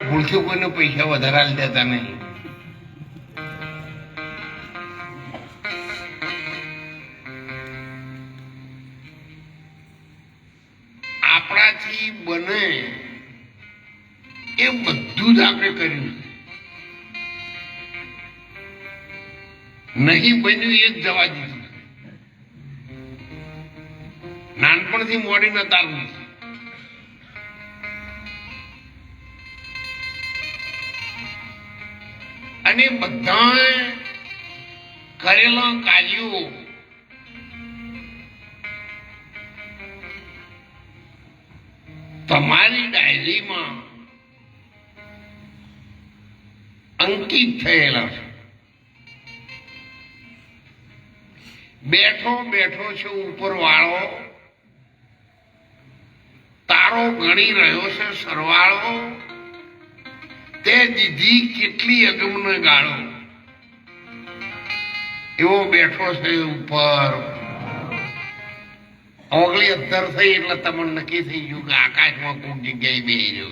ભૂલથી કોઈને પૈસા વધારે આલી દેતા નહીં. આપણાથી બને એ બધું જ આપણે કર્યું. નહીં બન્યું એ જ જવા દીધું. નાનપણથી મોડી ન તારવું. અને બધા કરેલા કાર્યો તમારી ડાયરીમાં અંકિત થયેલા છે. બેઠો બેઠો છે ઉપર વાળો, તારો ગણી રહ્યો છે સરવાળો, તે દીધી કેટલી અગમને ગાળો. એવો બેઠો છે ઉપર. ઓગળી 18 થઈ એટલે તમને નક્કી થઈ ગયું કે આકાશમાં કોઈક જગ્યાએ બેસી રહ્યો.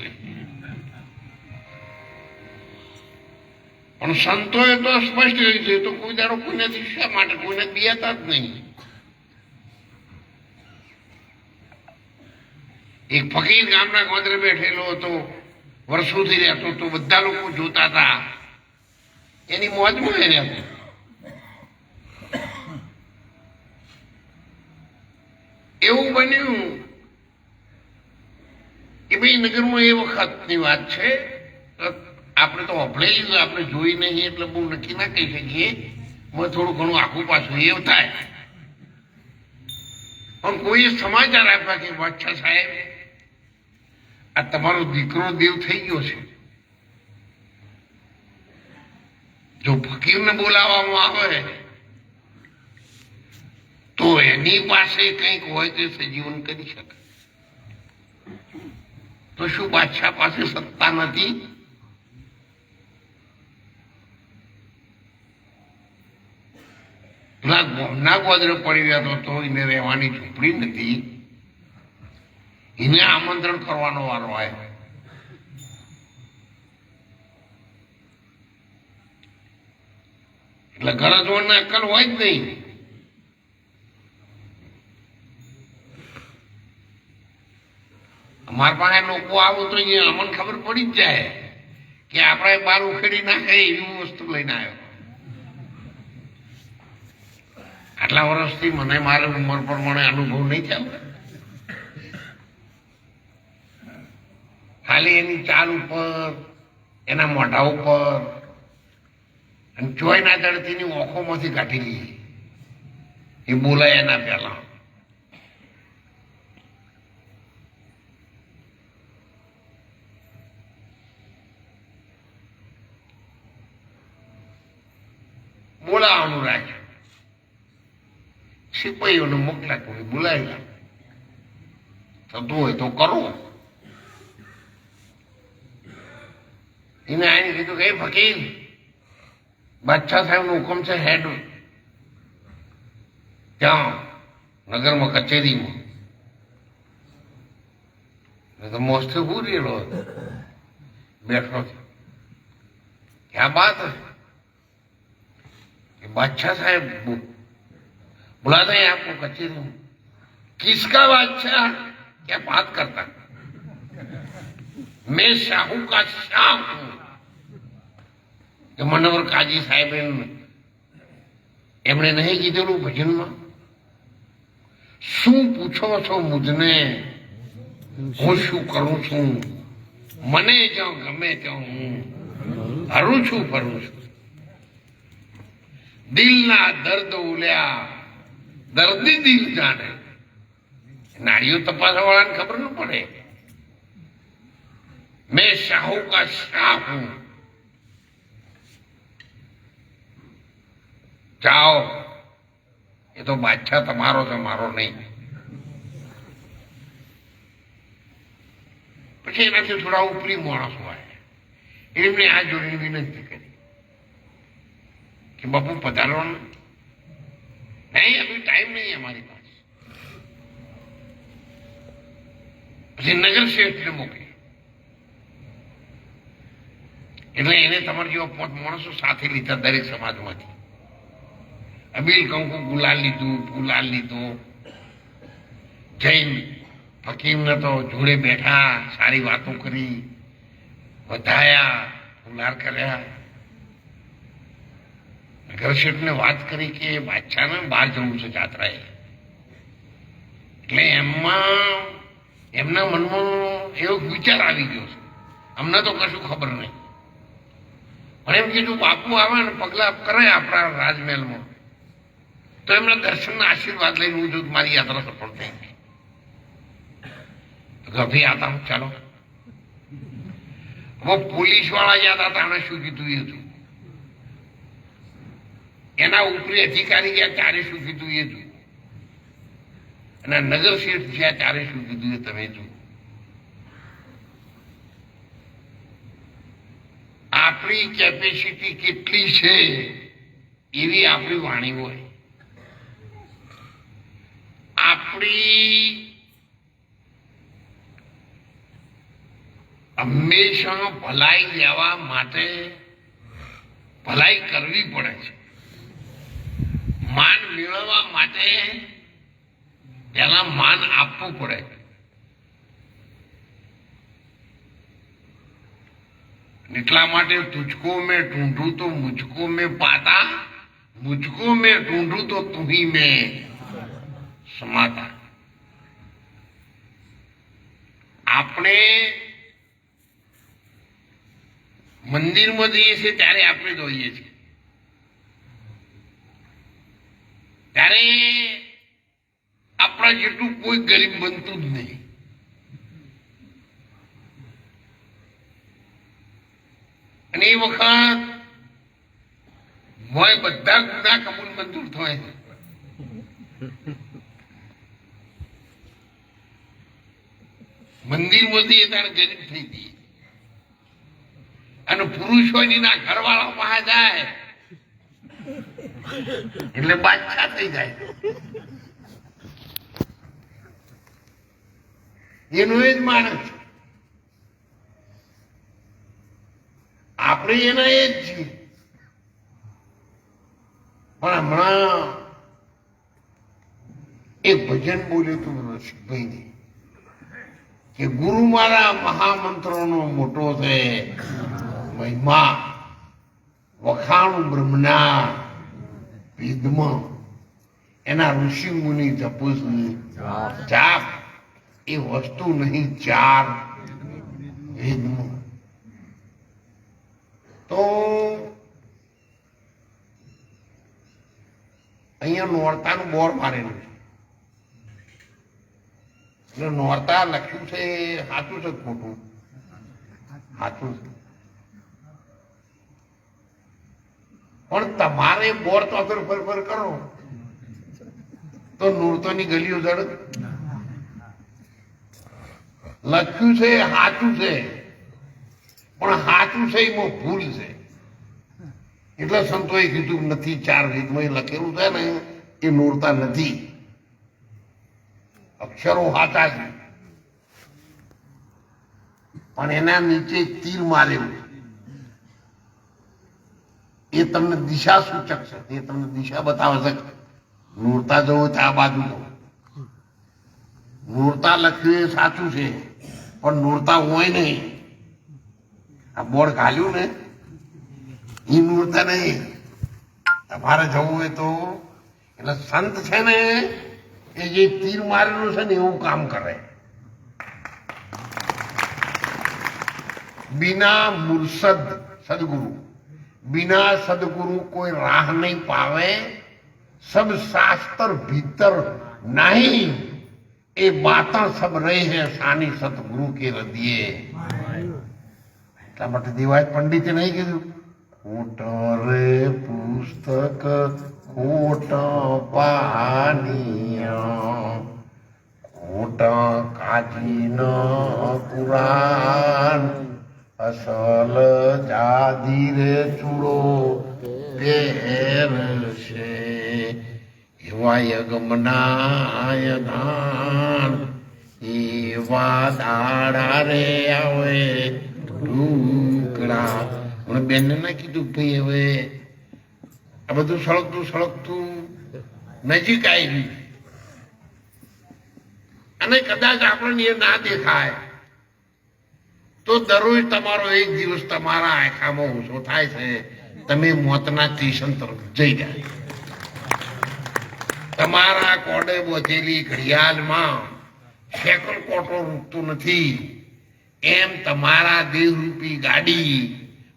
પણ સંતોએ તો સ્પષ્ટ કહ્યું છે તો કોઈ દાડો કોઈનાથી શા માટે કોઈને બિયાતા જ નહીં. એક ફકીર ગામના ગોદરે બેઠેલો હતો, વર્ષોથી રહેતો તો બધા લોકો જોતા હતા, એની મોજમાં એ રહેતો. એવું બન્યું કે ભાઈ નગરમાં એ વખતની વાત છે, આપણે તો અભળેલી આપણે જોઈ નહીં એટલે બહુ નક્કી ના કહી શકીએ. મને થોડું ઘણું આખું પાછું એવું થાય. પણ કોઈએ સમાચાર આપ્યા કે બાદશાહ સાહેબ આ તમારો દીકરો દેવ થઈ ગયો છે. જો ફકીરને બોલાવવામાં આવે તો એની પાસે કંઈક હોય તે સજીવન કરી શકે. તો શું બાદશાહ પાસે સત્તા નથી? ગામના ગોદરે પડી રહ્યો તો એને રહેવાની ઝૂંપડી નથી, એને આમંત્રણ કરવાનો વારો આવ્યો. એટલે ગરજવાનને અક્કલ હોય જ નહીં. અમારા પાસે લોકો આવો તો અહીંયા અમને ખબર પડી જ જાય કે આપણે બાર ઉખેડી નાખે એવી વસ્તુ લઈને આવ્યો. આટલા વર્ષથી મને મારી ઉંમર પ્રમાણે અનુભવ નહીં થયો. ખાલી એની ચાલ ઉપર, એના મોઢા ઉપર અને ચોયના દળતીની ઓખોમાંથી કાઢી લઈએ એ બોલાય એના પહેલા. બોલાવાનું રાખ્યું, સિપાહીઓને મોકલા કોઈ બોલાવેલા, થતું હોય તો કરવું. એને આને કીધું કે ફકીર બાદશાહ સાહેબ નો હુકમ છે હેડ ત્યાં નગરમાં કચેરીમાં. તો મોસ્તે પૂરેલો બેઠો છે. ક્યાં બાત है बादशाह साहब बुलाते हैं आपको कचेरी में. किसका बादशाह? क्या बात करता? मैं शाहू का शाह हूं. કે મનોહર કાજી સાહેબ એમણે નહીં કીધેલું ભજનમાં, શું પૂછો છો મુજને, હું શું કરું છું, મને જ્યાં ગમે ત્યાં હું હરું છું ફરું છું. દિલના દર્દ ઉલ્યા દર્દી દિલ જાણે. નાળીઓ તપાસવા વાળાને ખબર ન પડે. મેં શાહુ કા શાહ હું. જાઓ, એ તો બાદશાહ તમારો છે, મારો નહીં. પછી એનાથી થોડા ઉપરી માણસો આવ્યા, એમને આ જોડીને વિનંતી કરી કે બાપુ પધારવાનું નહીં, અભી ટાઈમ નહીં અમારી પાસે. પછી નગર શેઠને મોકલી. એટલે એને તમારા જેવા 5 માણસો સાથે લીધા દરેક સમાજમાંથી. અબીલ કંકુ ગુલાલ લીધું, ફુલાલ લીધો. જૈન ફકીમને તો જોડે બેઠા, સારી વાતો કરી, વધાયા, ફુલાર કર્યા. નગરશેઠને વાત કરી કે બાદશાહને બહાર જવું છે જાત્રાએ. એટલે એમના મનમાં એવો વિચાર આવી ગયો છે, અમને તો કશું ખબર નહીં, પણ એમ કીધું બાપુ આવે ને પગલા કરે આપણા રાજમહેલમાં તો એમના દર્શનના આશીર્વાદ લઈને હું જો મારી યાત્રા સફળ થઈ ગઈ. ગભી આતા હું ચાલો. હવે પોલીસ વાળા યાદ હતા, આને શું કીધું એ હતું. એના ઉપરી અધિકારી ગયા ત્યારે શું કીધું એ જોયું, અને નગર શેઠ જ્યાં ત્યારે શું કીધું એ તમે જુઓ. આપણી કેપેસિટી કેટલી છે એવી આપણી વાણી હોય. આપણી હંમેશા ભલાઈ લેવા માટે ભલાઈ કરવી પડે છે. માન મેળવવા માટે તેના માન આપવું પડે. એટલા માટે તુझको मैं ढूंढूं तो मुझको मैं पाता, मुझको मैं ढूंढूं तो तुम्ही में समाता. આપણે મંદિરમાં જઈએ છીએ ત્યારે આપણે જોઈએ છીએ, ત્યારે આપણા જેટલું કોઈ ગરીબ બનતું જ નહીં. અને એ વખત હોય બધા ગુના કબૂલ મંજૂર થાય છે. મંદિરમાંથી એ તારે ગરીબ થઈ ગઈ, અને પુરુષોની ના ઘરવાળા પાસે જાય એટલે બાદશાહ થઈ જાય. એનો એ જ માણસ, આપણે એના એ જ છીએ. પણ હમણાં એક ભજન બોલ્યું હતું રસિકભાઈ કે ગુરુ મારા મહામંત્રોનો મોટો છે મહિમા, વખાણું બ્રહ્મના વેદમાં, એના ઋષિ મુનિ જપુસ જાપ એ વસ્તુ નહીં 4 વેદમાં. તો અહીંયા નોરતાનું બોર મારેલું છે, એટલે નોરતા લખ્યું છે સાચું છે ખોટું? સાચું છે. પણ તમારે બોર તો અગર ફર કરો તો નોરતોની ગલીઓ જડ લખ્યું છે સાચું છે, પણ સાચું છે એમાં ભૂલ છે. એટલે સંતોએ કીધું નથી 4 વેદમાં એ લખેલું છે ને એ નોરતા નથી, અક્ષરો સાચા છે પણ એના નીચે તીર મારેલું એ તમને દિશા સૂચક છે, એ તમને દિશા બતાવે છે. નોરતા જવું તો આ બાજુ જવું. નોરતા લખ્યું એ સાચું છે પણ નોરતા હોય નહીં. આ બોર્ડ ઘાલ્યું ને એ નોરતા નહીં. તમારે જવું હોય તો એટલે સંત છે ને એ જે તીર મારેલું છે ને એવું કામ કરે. बिना मुर्शद सदगुरु, बिना सदगुरु कोई राह नहीं पावे, सब शास्त्र भीतर नहीं, ये बातें सब रही है सानी सतगुरु के हृदय. એટલા માટે દેવાય પંડિતે નહીં કીધું ખોટા રે પુસ્તક ખોટા પાનિયા, ખોટા કાજીના પુરાણ, અસલ જાદી રે ચૂડો પહેરશે, એવા યગમનાય ધાન, એવા દાડા રે આવે ટુકડા મને બેનને ના કીધું ભાઈ હવે આ બધું સળગતું સળગતું નજીક આવી ગયું અને કદાચ આપણને એ ના દેખાય તો દરરોજ તમારો એક દિવસ તમારા આંખામાં ઓછો થાય છે, તમે મોતના સ્ટેશન તરફ જઈ જાય. તમારા કોડે બોધેલી ઘડિયાળમાં સેકન્ડ કોટો રૂકતું નથી, એમ તમારા દેહરૂપી ગાડી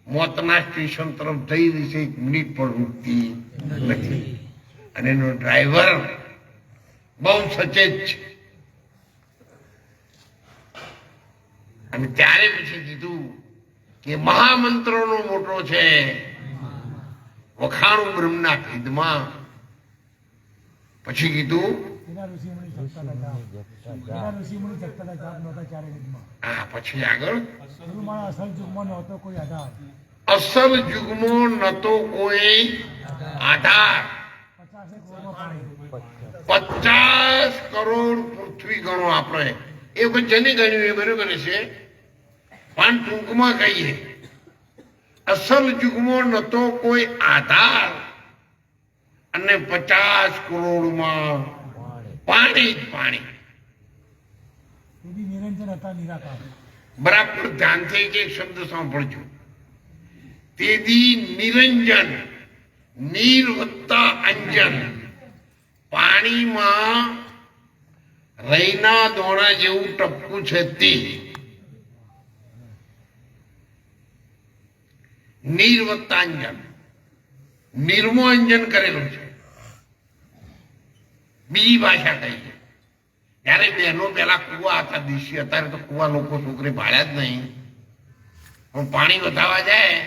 મોતના સ્ટેશન તરફ જઈ રહી છે, 1 મિનિટ પણ રૂકતી નથી. અને એનો ડ્રાઈવર બહુ સચેત છે. અને ત્યારે પછી કીધું કે મહામંત્રનો મોટો છે, વખાણું બ્રહ્મના ખીદમાં. પછી કીધું હા, પછી આગળ અસલ જુગમાં નતો કોઈ આધાર, 50 કરોડ પૃથ્વી ગણો આપણે એ વખત જેને ગણ્યું એ બરોબર છે, પણ ટૂંકમાં કહીએ અસલ યુગમાં નતો કોઈ આધાર અને 50 કરોડમાં પાણી જ પાણી. બરાબર ધ્યાનથી એક શબ્દ સાંભળજો. તેદી નિરંજન, નીર વત્તા અંજન, પાણીમાં રઈના દોણા જેવું ટપકું છે તે નીર વત્તા અંજન, નીરમો અંજન કરેલું છે. બીજી ભાષા કઈ છે, જયારે બહેનો પેલા કુવા હતા દેશી, અત્યારે તો કુવા લોકો છોકરી ભાડ્યા જ નહીં, પણ પાણી વધારવા જાય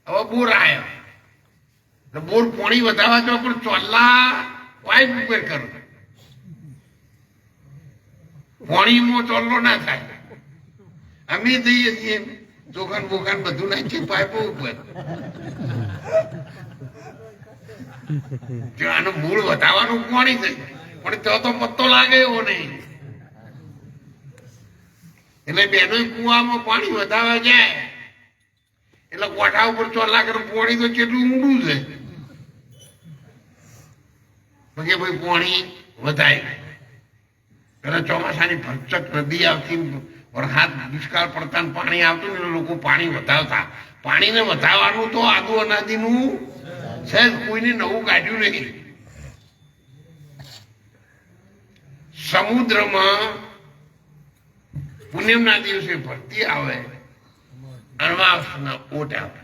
હવે બોર આવ્યો, બોર પાણી વધારવા જાય પણ ચોલ્લા પાઇપ ઉપર કરો, પાણીમાં ચોલ્લો ના થાય. અમે જઈએ છીએ ચોખાન બોખાન બધું નાખીએ પાઇપો ઉપર. જો આનું મૂળ વધારવાનું પાણી છે, પણ ત્યાં તો પત્તો લાગે એવો નહીં. એટલે બેનો કુવામાં પાણી વધારવા જાય એટલે કોઠા ઉપર ચોલા કરે, પાણી તો કેટલું ઊંડું છે કે ભાઈ પાણી વધાય. પેલા ચોમાસાની ભરચક નદી આવતી, વરસાદ દુષ્કાળ પડતા પાણી આવતું ને લોકો પાણી વધારતા. પાણીને વધારવાનું તો આદુ અનાદિનું છે, કોઈને નવું કાઢ્યું નહીં. સમુદ્રમાં પૂનમના દિવસે ભરતી આવે, અમાસના ઓટ આવે.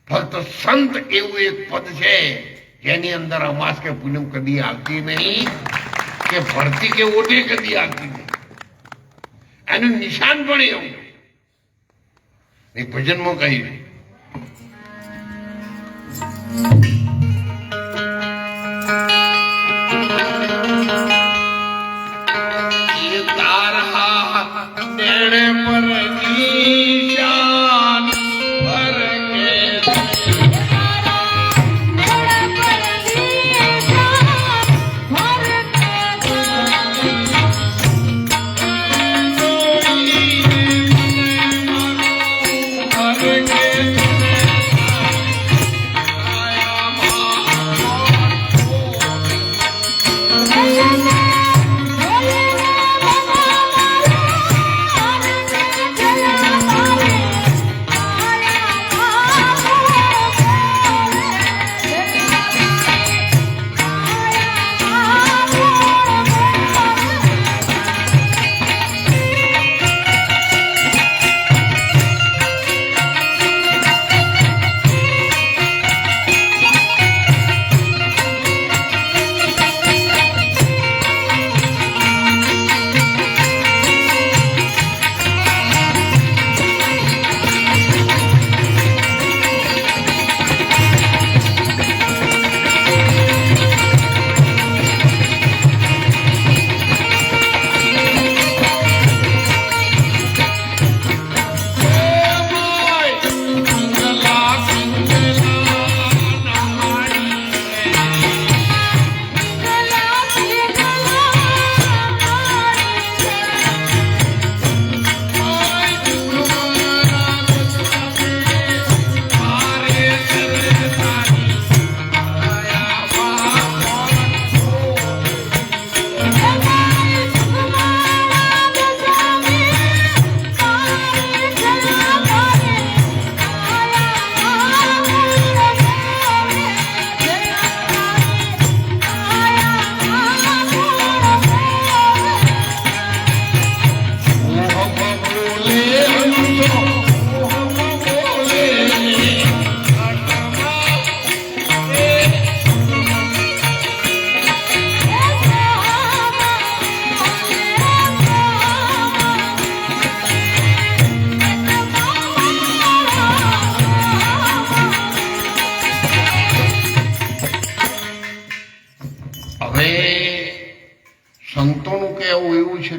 ફક્ત સંત એવું એક પદ છે જેની અંદર અમાસ કે પૂનમ કદી આવતી નહીં, કે ભરતી કે ઓટે કદી આવતી નહીં. એનું નિશાન પણ એવું ભજનમાં કહ્યું.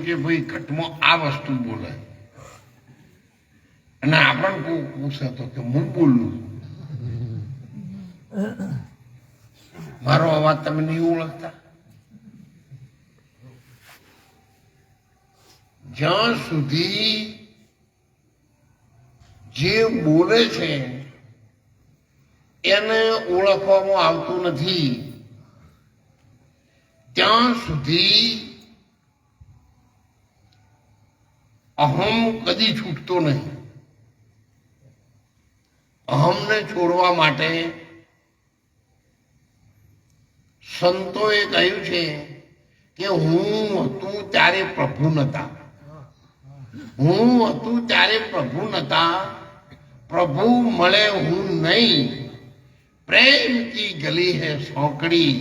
કે ભાઈ ઘટમાં આ વસ્તુ બોલે, અને આપણને કોઈ પૂછે તો કે હું બોલું, મારો અવાજ તમે નહીં ઓળખતા? જ્યાં સુધી જે બોલે છે એને ઓળખવામાં આવતું નથી ત્યાં સુધી અહમ કદી છૂટતો નહીં. અહમને છોડવા માટે સંતોએ કહ્યું છે કે હું હતું ત્યારે પ્રભુ નતા, હું હતું ત્યારે પ્રભુ નતા, પ્રભુ મળે હું નહીં, પ્રેમ કી ગલી હૈ સૌકડી,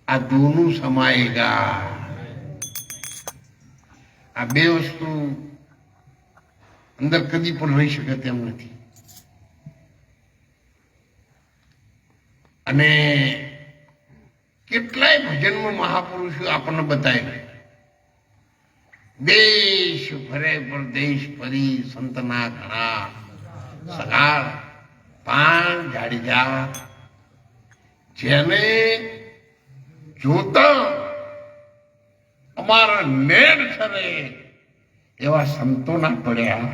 આ દોનું સમાયેગા. આ બે વસ્તુ અંદર કદી પણ રહી શકે તેમ નથી. અને કેટલાય ભજનમાં મહાપુરુષો આપણને બતાવ્યું, દેશ ફરે પરદેશ ફરી સંતના ઘણા સગાળ પાન જાડીજા, જેને જોતા અમારા નેડ ખરે એવા સંતો ના પડ્યા.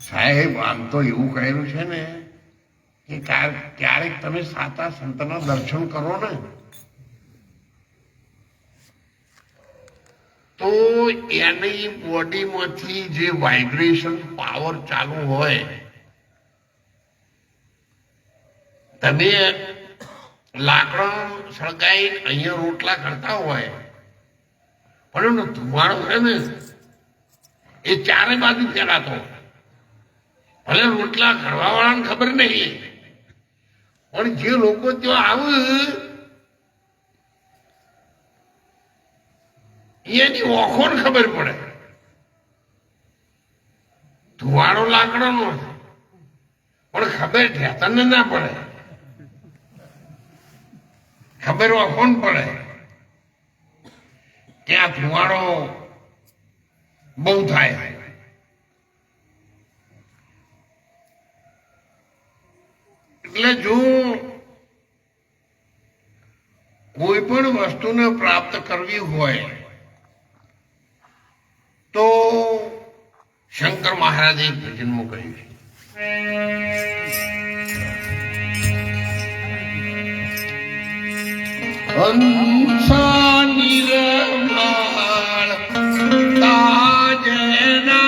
સાહેબ આમ તો એવું કહેલું છે ને કે ક્યારેક તમે સાચા સંતના દર્શન કરો ને તો એની બોડીમાંથી જે વાઇબ્રેશન પાવર ચાલુ હોય, તમે લાકડા સળગાઈ અહીંયા રોટલા કરતા હોય પણ ધુમાડો છે ને એ ચારે બાજુ ફેલાતો, ભલે રોટલા કરવા વાળાને ખબર નહીં પણ જે લોકો ત્યાં આવે એની ઓખોને ખબર પડે. ધુવાડો લાકડાનો પણ ખબર ઠેતરને ના પડે, ખબર ઓખોન પડે કે આ ધુવાડો બહુ થાય. એટલે જો કોઈ પણ વસ્તુને પ્રાપ્ત કરવી હોય તો શંકર મહારાજે એક ભજનમાં કહ્યું છે, હંસા નિર્મળ તાજના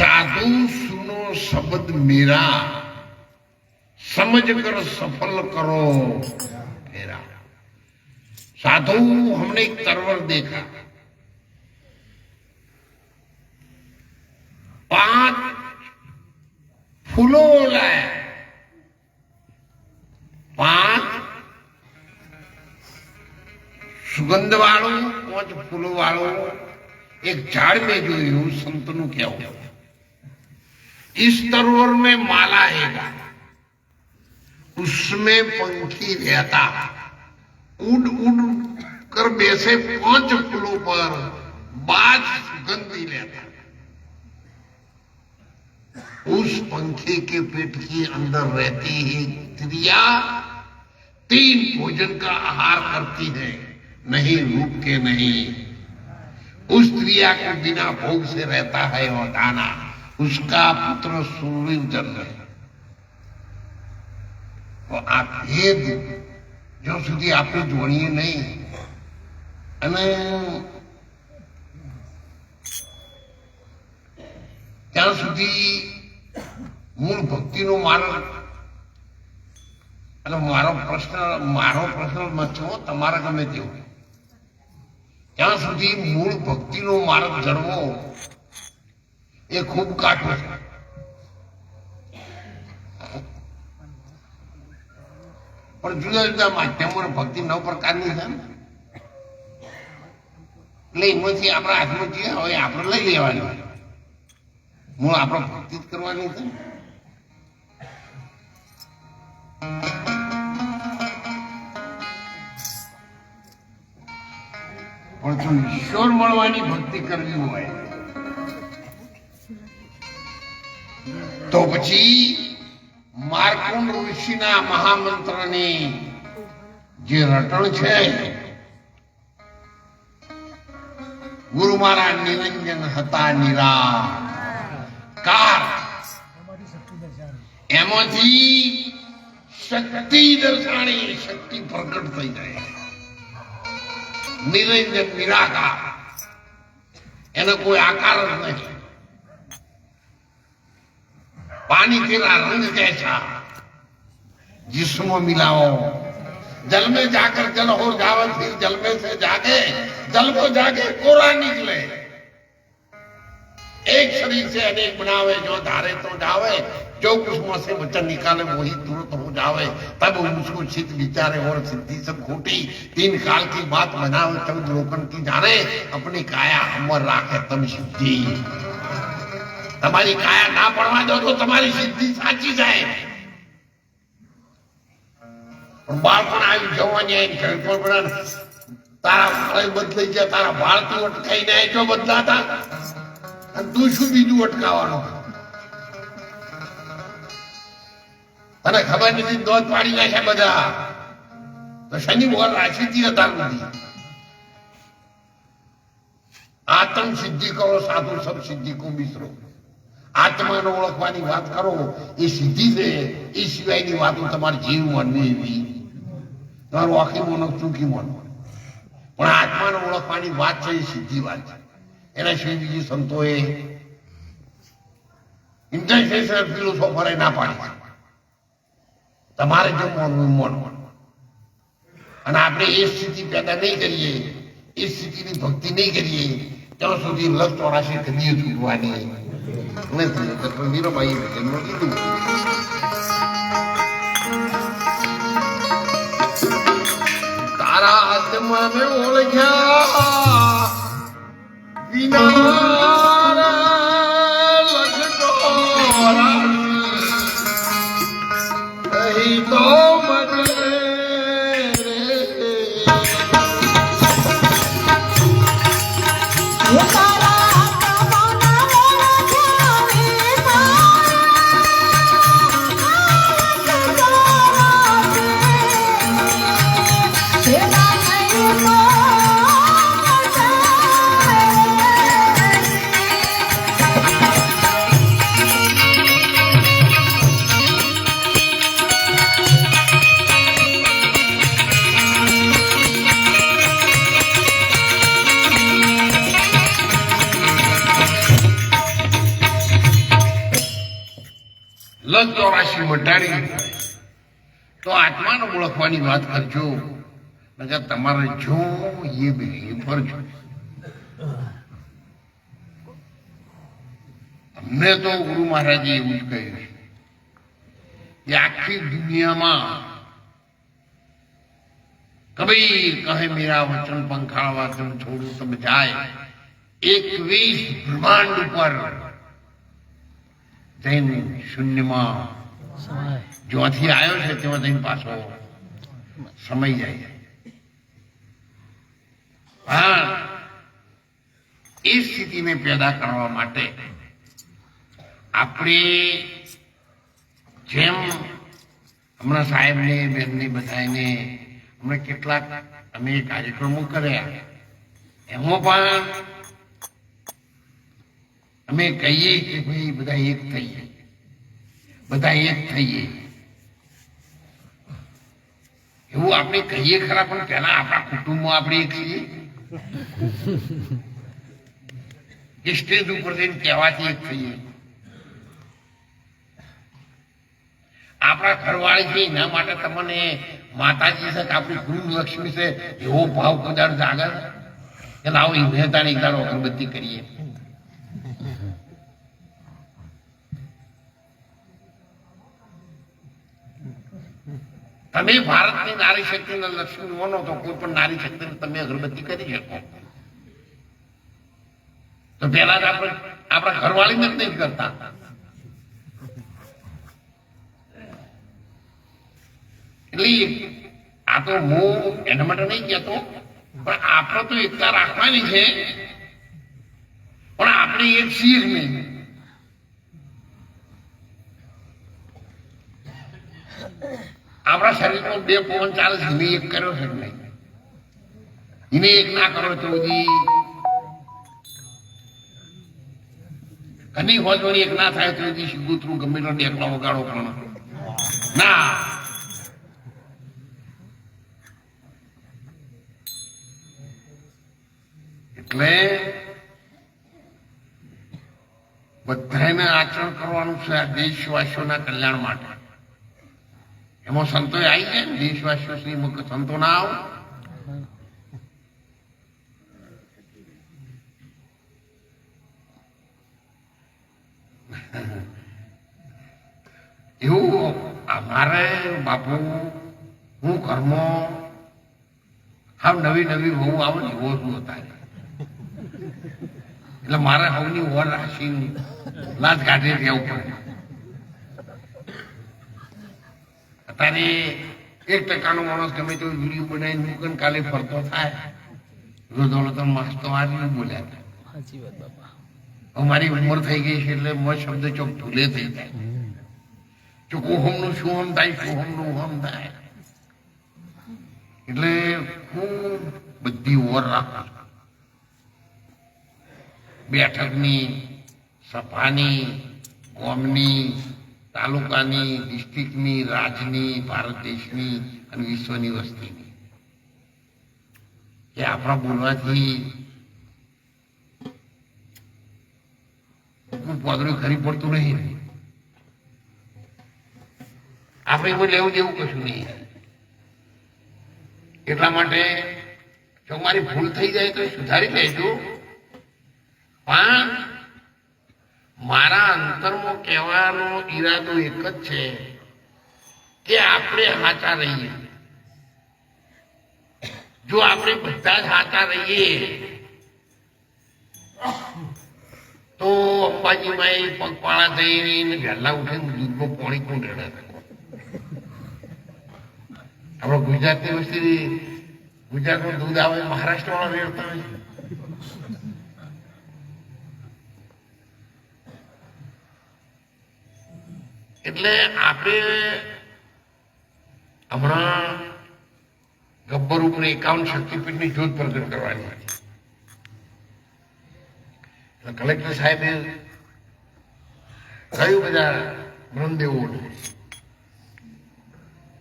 साधु सुनो शब्द मेरा, समझ कर सफल करो मेरा. साधु हमने एक तरवर देखा, 5 फूलों लाया, 5 सुगंध वालों 5 फूलों वालों एक झाड़ में जो संतनु क्या हो, इस तरवर में माला हैगा, उसमें पंखी रहता, उड़ उड़ कर बैसे 5 फूलों पर, बाज सुगंधी लेता. उस पंखी के पेट के अंदर रहती है स्त्रियां, 3 भोजन का आहार करती है, नहीं रूप के नहीं. उस स्त्रिया को बिना भोग से रहता है और दाना, उसका पुत्र सूर्य जन्म है. तो આ ભેદ જો સુધી આપણે જોડીએ નહીં અને ત્યાં સુધી મૂળ ભક્તિનો માર્ગ, અને મારો પ્રશ્ન મત છો તમારા ગમે તેવું, ત્યાં સુધી મૂળ ભક્તિનો માર્ગ જળવો એ ખૂબ કાઠો છે. પણ જુદા જુદા માધ્યમો ભક્તિ 9 પ્રકારની છે ને, એટલે એમાંથી આપણા હાથમાં જે હવે આપણે લઈ લેવાની, મૂળ આપણે ભક્તિ જ કરવાની છે. પણ જો ઈશ્વર મળવાની ભક્તિ કરવી હોય તો પછી માર્કુંડ ઋષિના મહામંત્રની જે રટણ છે, ગુરુ મહારાજ નિરંજન હતા નિરાકાર, એમાંથી શક્તિ દર્શાણી, શક્તિ પ્રગટ થઈ જાય. નિરંજન નિરાકાર, એનો કોઈ આકાર જ નહીં. पानी तेरा रंग कैसा जिस्मों मिलाओ, जल में जाकर जल हो जावे, फिर जल में से जागे जल को जाके कोरा निकले. एक शरीर से अनेक बनावे, जो धारे तो जावे, जो उसमें से वचन निकाले वही तुरंत हो जावे. तब उसको चित विचारे और सिद्धि सब खोटी, 3 काल की बात बनावे तब लोकन की जाने, अपनी काया अमर राखे तब सिद्धि. તમારી કાયા ના પડવા દો તો તમારી સિદ્ધિ સાચી જાય. પણ બાળપણ આવી જવાની તારા વાળ બદલાઈ ગયા, તારા વાળ તું અટકાઈ ને જો બદલાતા, અને તું શું બીજું અટકાવવાનું? તને ખબર નથી, દોધ પાડી નાખ્યા બધા. તો શનિ ભગવાન રાશિથી હતા નથી. આત્મ સિદ્ધિ કરો, સાધુ સબ સિદ્ધિ કો મિશ્રો. આત્માનો ઓળખવાની વાત કરો એ સિદ્ધિ છે, એ સિવાયની વાતો તમારે જીવ મનની એવી, તમારું આખી મનો ચૂકી મન. પણ આત્માનો ઓળખવાની વાત છે એ સિદ્ધિ વાત છે. એના સિવાય બીજી સંતોએ ઇન્ટરનેશનલ ફિલોસોફરે ના પાડી. તમારે જો માનવું માનવું, અને આપણે એ સ્થિતિ પેદા નહીં કરીએ, એ સ્થિતિની ભક્તિ નહીં કરીએ, ત્યાં સુધી લક્ષ 84 કદી છૂટવાની નથી. ડોક્ટર મીરાબાઈએ એમણે કીધું, તારા આત્માને ઓળખ્યા વિના લખતો રાશી તો મને લક્ષ 84 મટાડી તો આત્માને ઓળખવાની વાત કરજો. નકર તમારે જો એ ફરજો. અમને તો ગુરુ મહારાજે એવું જ કહ્યું કે આખી દુનિયામાં કબીર કહે મેરા વચન પંખાળવા તમે છોડું તમે જાય, 21 બ્રહ્માંડ ઉપર જઈને શૂન્યમાં જ્યાંથી આવ્યો છે તેમાં જઈને પાછો સમય જાય. હા, એ સ્થિતિને પેદા કરવા માટે આપણે જેમ હમણાં સાહેબને બેનને બધાને હમણાં કેટલાક અમે કાર્યક્રમો કર્યા, એમાં પણ અમે કહીએ કે ભાઈ બધા એક થઈએ, બધા એક થઈએ એવું આપણે કહીએ ખરા, પણ પહેલા આપણા કુટુંબમાં આપણે એક છીએ કે સ્ટેજ ઉપર જઈને કહેવાથી એક થઈએ. આપણા ઘરવાળી છે એના માટે તમને માતાજી છે કે આપણી ગુરુ લક્ષ્મી છે એવો ભાવ કદાચ જાગે કે લાવો મહેતાની એક દાડો અગરબત્તી કરીએ. તમે ભારતની નારી શક્તિને લક્ષ્મી માનો તો કોઈ પણ નારી શક્તિને તમે અગરબત્તી કરી શકો. તો પેલા જ આપણે આપણા ઘરવાળીને જ નહીં કરતા. એટલે આ તો હું એના માટે નહીં કહેતો, પણ આપણે તો એકતા રાખવાની છે, પણ આપણે એક છીએ નહીં. આપણા શરીરમાં બે પવન ચાલે છે, એને એક કર્યો છે નહીં, એને એક ના કરો તો ઘણી હોજવણી એક ના થાય તો ગુતરું ગમે તો ડેકલો વગાડો પણ ના. એટલે બધાને આચરણ કરવાનું છે આ દેશવાસીઓના કલ્યાણ માટે. એમાં સંતો આવી જાય ને દેશવાસીઓ સંતો ના આવો. એવું અમારે બાપુ હું ઘરમાં હાવ નવી નવી બહુ આવે ને એવો શું હતા. એટલે મારે હવની ઓર રાખીને લાજ કાઢી રહેવું પડે. અત્યારે 1% માણસ ગમે તો વિડીયો બનાવીને મૂકીને કાલે ફરતો થાય રોજોડો તો મસ્ત આવી બોલ્યા હતા. મારી ઉંમર થઈ ગઈ છે એટલે મો શબ્દ ચોક ભૂલે થઈ જાય. ચોખ્ખું હમનું શું હમ થાય, શું હમનું હમ થાય. એટલે હું બધી ઓર રાખું. બેઠકની, સભાની, ગામની, તાલુકાની, ડિસ્ટ્રિક્ટની, રાજની, ભારત દેશની અને વિશ્વની વસ્તીની. કે આપણા બોલવાથી પોદરું ખરી પડતું નહીં. આપણે એમાં લેવું દેવું કશું નહીં. એટલા માટે જો મારી ભૂલ થઈ જાય તો સુધારી લેજો, પણ મારા અંતરમાં કહેવાનો ઈરાદો એક જ છે કે આપણે સાચા રહીએ. જો આપણે બધા જ સાચા રહીએ તો અંબાજીમાં પગપાળા થઈને વહેલા ઉઠીને દૂધમાં પાણી કોણ રેડે. આપણે ગુજરાતની વસ્તી ગુજરાતનું દૂધ આવે મહારાષ્ટ્ર વાળા રેડતા હોય. એટલે આપણે હમણાં ગબ્બર ઉપર 51 શક્તિપીઠની જ્યોત પ્રગટ કરવાની હતી. કલેક્ટર સાહેબે કહ્યું બધા બ્રહ્મદેવોને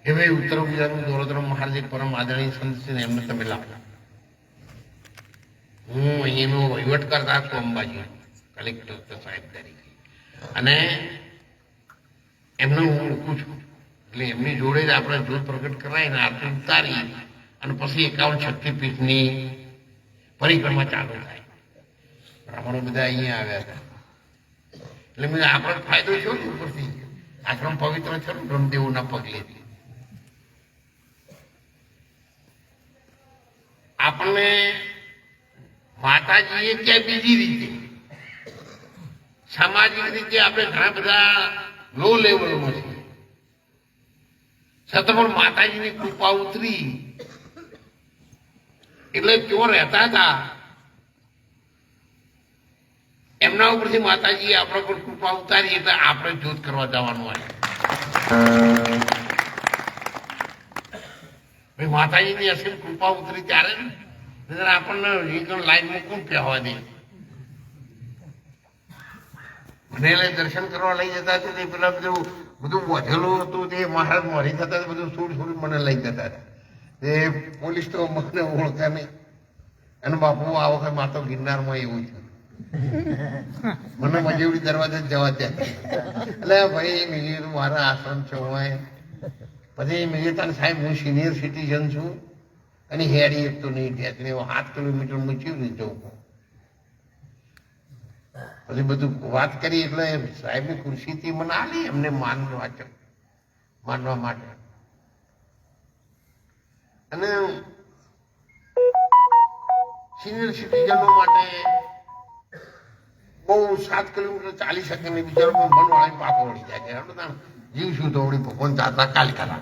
કે ભાઈ ઉત્તર ગુજરાતનું દોલતરામ મહારાજ પરમ આદરણીય સંત છે ને એમને તમે લાવો. હું અહીંયાનો વહીવટ કરતા છું અંબાજી કલેક્ટર સાહેબ તરીકે, અને એમને હું ઓળખું છું. એટલે એમની જોડે જ આપણે જ્યોત પ્રગટ કરાય ને આરતી ઉતારી અને પછી 51 શક્તિપીઠની પરિક્રમા ચાલુ થાય. બ્રાહ્મણો બધા અહીંયા આવ્યા હતા. એટલે મેં આપણો ફાયદો થયો ને ઉપરથી આશ્રમ પવિત્ર થયો ને બ્રહ્મદેવોના પગલેથી. આપણને માતાજીએ ક્યાંય બીજી રીતે સામાજિક રીતે આપણે ઘણા બધા લો લેવલમાં છે, છતાં પણ માતાજીની કૃપા ઉતરી એટલે તેઓ રહેતા હતા. એમના ઉપરથી માતાજીએ આપણા પર કૃપા ઉતારી એટલે આપણે જ્યોત કરવા જવાનું હોય. ભાઈ માતાજીની અસીમ કૃપા ઉતરી ત્યારે આપણને લાઈનમાં કોણ પહેવા દે. મને દર્શન કરવા લઈ જતા હતા તે પેલા બધું વધેલું હતું તે મહારાજ મરી થતા બધું છોડ મને લઈ જતા હતા. તે પોલીસ તો મને ઓળખે નહીં. અને બાપુ આ વખત માતો ગિરનારમાં એવું છે મને મજેવડી દરવાજે જવા દે એટલે ભાઈ મેં મારા આશ્રમ છે હોય પછી મેં તાર સાહેબ હું સિનિયર સિટીઝન છું અને હેડી એક તો નહીં એટલે 7 કિલોમીટર મૂચ્યું નહીં જવું પછી બધું વાત કરી એટલે સાહેબની ખુરશીથી મને આલી એમને માનવા માટે અને સિનિયર સિટીઝનો માટે બહુ 7 કિલોમીટર ચાલી શકે ને બિચારો મન વાળી પાકો વળી જાય કે જીવ શું તો ભગવાન જાતા કાલ કરા